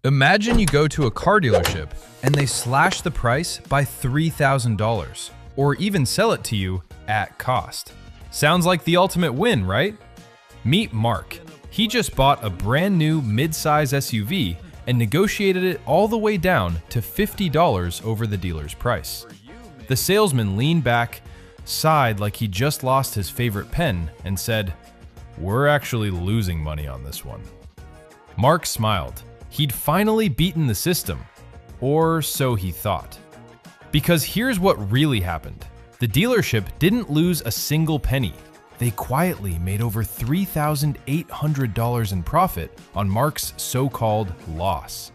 Imagine you go to a car dealership and they slash the price by $3,000 or even sell it to you at cost. Sounds like the ultimate win, right? Meet Mark. He just bought a brand new mid-size SUV and negotiated it all the way down to $50 over the dealer's price. The salesman leaned back, sighed like he just lost his favorite pen, and said, "We're actually losing money on this one." Mark smiled. He'd finally beaten the system, or so he thought. Because here's what really happened. The dealership didn't lose a single penny. They quietly made over $3,800 in profit on Mark's so-called loss.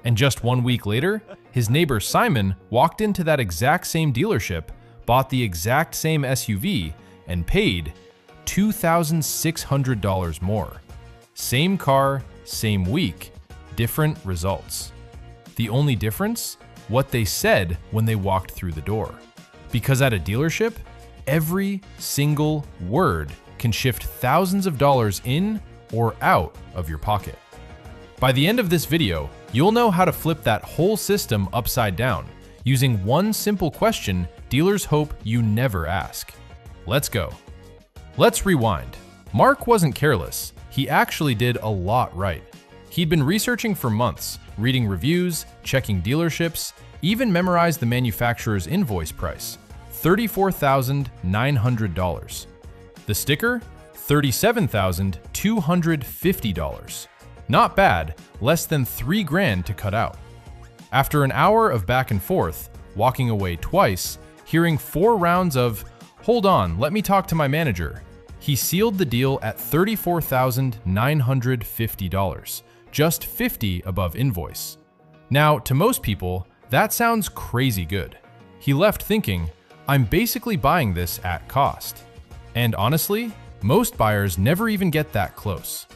And just 1 week later, his neighbor Simon walked into that exact same dealership, bought the exact same SUV, and paid $2,600 more. Same car, same week, different results. The only difference? What they said when they walked through the door. Because at a dealership, every single word can shift thousands of dollars in or out of your pocket. By the end of this video, you'll know how to flip that whole system upside down using one simple question dealers hope you never ask. Let's go. Let's rewind. Mark wasn't careless. He actually did a lot right. He'd been researching for months, reading reviews, checking dealerships, even memorized the manufacturer's invoice price, $34,900. The sticker, $37,250. Not bad, less than $3,000 to cut out. After an hour of back and forth, walking away twice, hearing 4 rounds of, "Hold on, let me talk to my manager," he sealed the deal at $34,950. Just $50 above invoice. Now, to most people, that sounds crazy good. He left thinking, I'm basically buying this at cost. And honestly, most buyers never even get that close.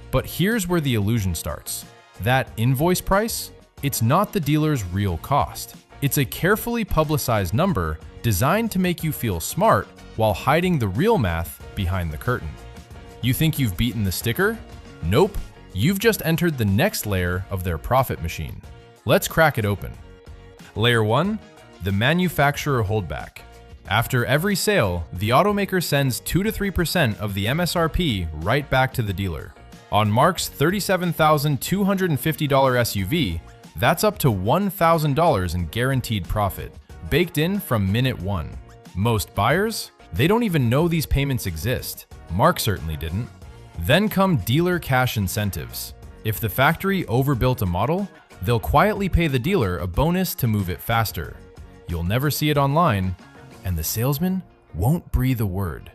But here's where the illusion starts. That invoice price, it's not the dealer's real cost. It's a carefully publicized number designed to make you feel smart while hiding the real math behind the curtain. You think you've beaten the sticker? Nope. You've just entered the next layer of their profit machine. Let's crack it open. Layer 1, the manufacturer holdback. After every sale, the automaker sends 2 to 3% of the MSRP right back to the dealer. On Mark's $37,250 SUV, that's up to $1,000 in guaranteed profit, baked in from minute 1. Most buyers, they don't even know these payments exist. Mark certainly didn't. Then come dealer cash incentives. If the factory overbuilt a model, they'll quietly pay the dealer a bonus to move it faster. You'll never see it online, and the salesman won't breathe a word.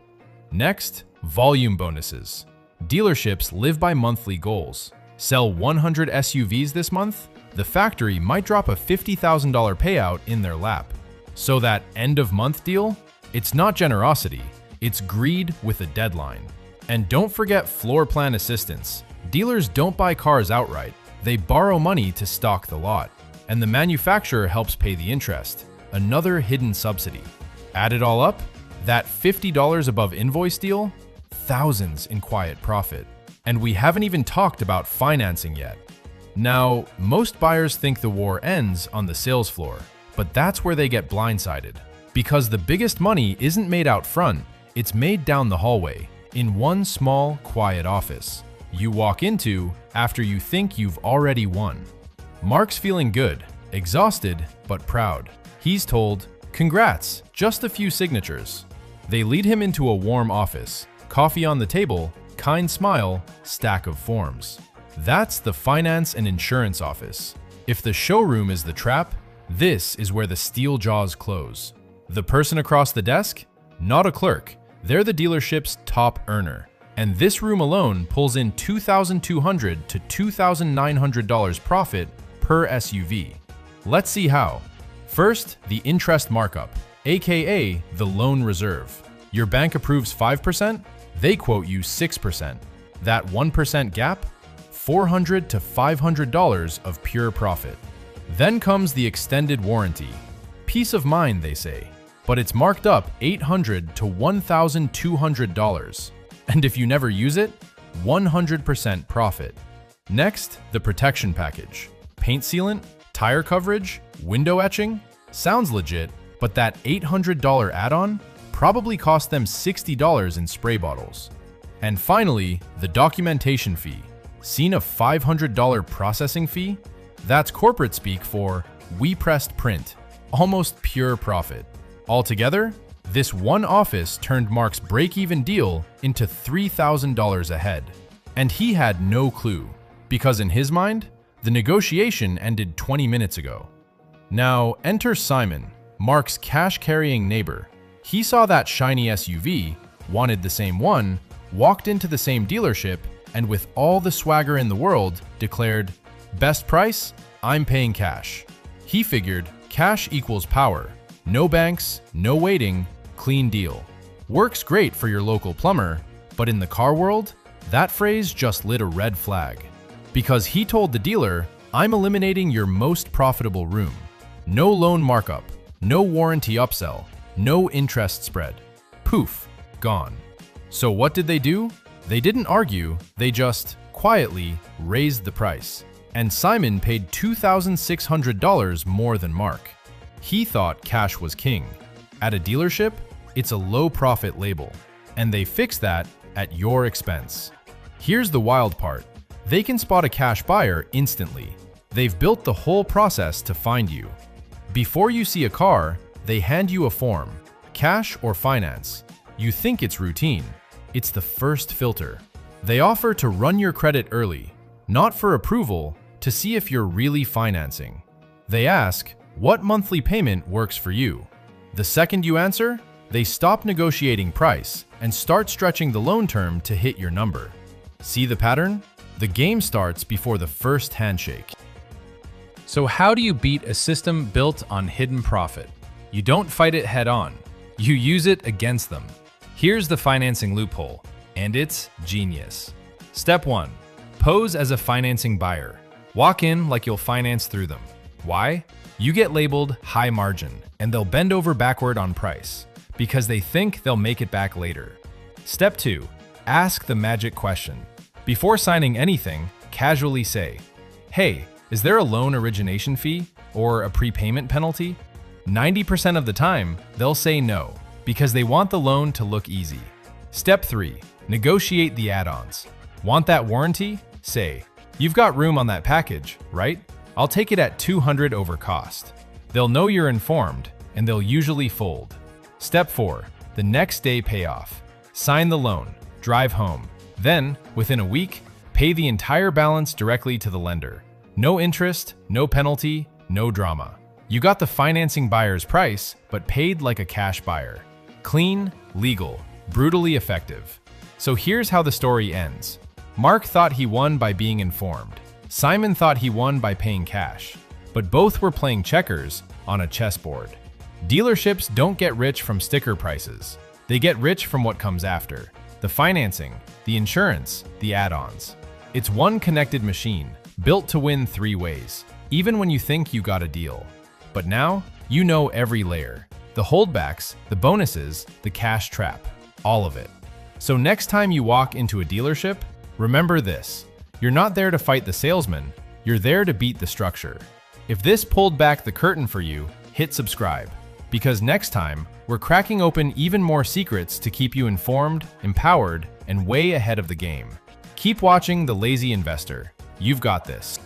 Next, volume bonuses. Dealerships live by monthly goals. Sell 100 SUVs this month? The factory might drop a $50,000 payout in their lap. So that end-of-month deal? It's not generosity, it's greed with a deadline. And don't forget floor plan assistance. Dealers don't buy cars outright. They borrow money to stock the lot. And the manufacturer helps pay the interest. Another hidden subsidy. Add it all up, that $50 above invoice deal, thousands in quiet profit. And we haven't even talked about financing yet. Now, most buyers think the war ends on the sales floor, but that's where they get blindsided. Because the biggest money isn't made out front, it's made down the hallway, in one small, quiet office you walk into after you think you've already won. Mark's feeling good, exhausted, but proud. He's told, "Congrats, just a few signatures." They lead him into a warm office, coffee on the table, kind smile, stack of forms. That's the finance and insurance office. If the showroom is the trap, this is where the steel jaws close. The person across the desk? Not a clerk. They're the dealership's top earner. And this room alone pulls in $2,200 to $2,900 profit per SUV. Let's see how. First, the interest markup, aka the loan reserve. Your bank approves 5%, they quote you 6%. That 1% gap? $400 to $500 of pure profit. Then comes the extended warranty. Peace of mind, they say. But it's marked up $800 to $1,200. And if you never use it, 100% profit. Next, the protection package. Paint sealant? Tire coverage? Window etching? Sounds legit, but that $800 add-on probably cost them $60 in spray bottles. And finally, the documentation fee. Seen a $500 processing fee? That's corporate speak for "we pressed print." Almost pure profit. Altogether, this one office turned Mark's break-even deal into $3,000 ahead. And he had no clue, because in his mind, the negotiation ended 20 minutes ago. Now, enter Simon, Mark's cash-carrying neighbor. He saw that shiny SUV, wanted the same one, walked into the same dealership, and with all the swagger in the world, declared, "Best price? I'm paying cash." He figured cash equals power. No banks, no waiting, clean deal. Works great for your local plumber, but in the car world, that phrase just lit a red flag. Because he told the dealer, "I'm eliminating your most profitable room. No loan markup, no warranty upsell, no interest spread." Poof, gone. So what did they do? They didn't argue, they just quietly raised the price. And Simon paid $2,600 more than Mark. He thought cash was king. At a dealership, it's a low-profit label, and they fix that at your expense. Here's the wild part. They can spot a cash buyer instantly. They've built the whole process to find you. Before you see a car, they hand you a form, cash or finance. You think it's routine. It's the first filter. They offer to run your credit early, not for approval, to see if you're really financing. They ask, what monthly payment works for you? The second you answer, they stop negotiating price and start stretching the loan term to hit your number. See the pattern? The game starts before the first handshake. So how do you beat a system built on hidden profit? You don't fight it head on. You use it against them. Here's the financing loophole, and it's genius. Step 1. Pose as a financing buyer. Walk in like you'll finance through them. Why? You get labeled high margin, and they'll bend over backward on price, because they think they'll make it back later. Step 2. Ask the magic question. Before signing anything, casually say, "Hey, is there a loan origination fee or a prepayment penalty?" 90% of the time, they'll say no, because they want the loan to look easy. Step 3. Negotiate the add-ons. Want that warranty? Say, "You've got room on that package, right? I'll take it at $200 over cost." They'll know you're informed, and they'll usually fold. Step 4. The next day payoff. Sign the loan, drive home. Then, within a week, pay the entire balance directly to the lender. No interest, no penalty, no drama. You got the financing buyer's price, but paid like a cash buyer. Clean, legal, brutally effective. So here's how the story ends. Mark thought he won by being informed. Simon thought he won by paying cash. But both were playing checkers on a chessboard. Dealerships don't get rich from sticker prices. They get rich from what comes after. The financing, the insurance, the add-ons. It's one connected machine, built to win 3 ways, even when you think you got a deal. But now, you know every layer. The holdbacks, the bonuses, the cash trap, all of it. So next time you walk into a dealership, remember this. You're not there to fight the salesman, you're there to beat the structure. If this pulled back the curtain for you, hit subscribe. Because next time, we're cracking open even more secrets to keep you informed, empowered, and way ahead of the game. Keep watching The Lazy Investor. You've got this.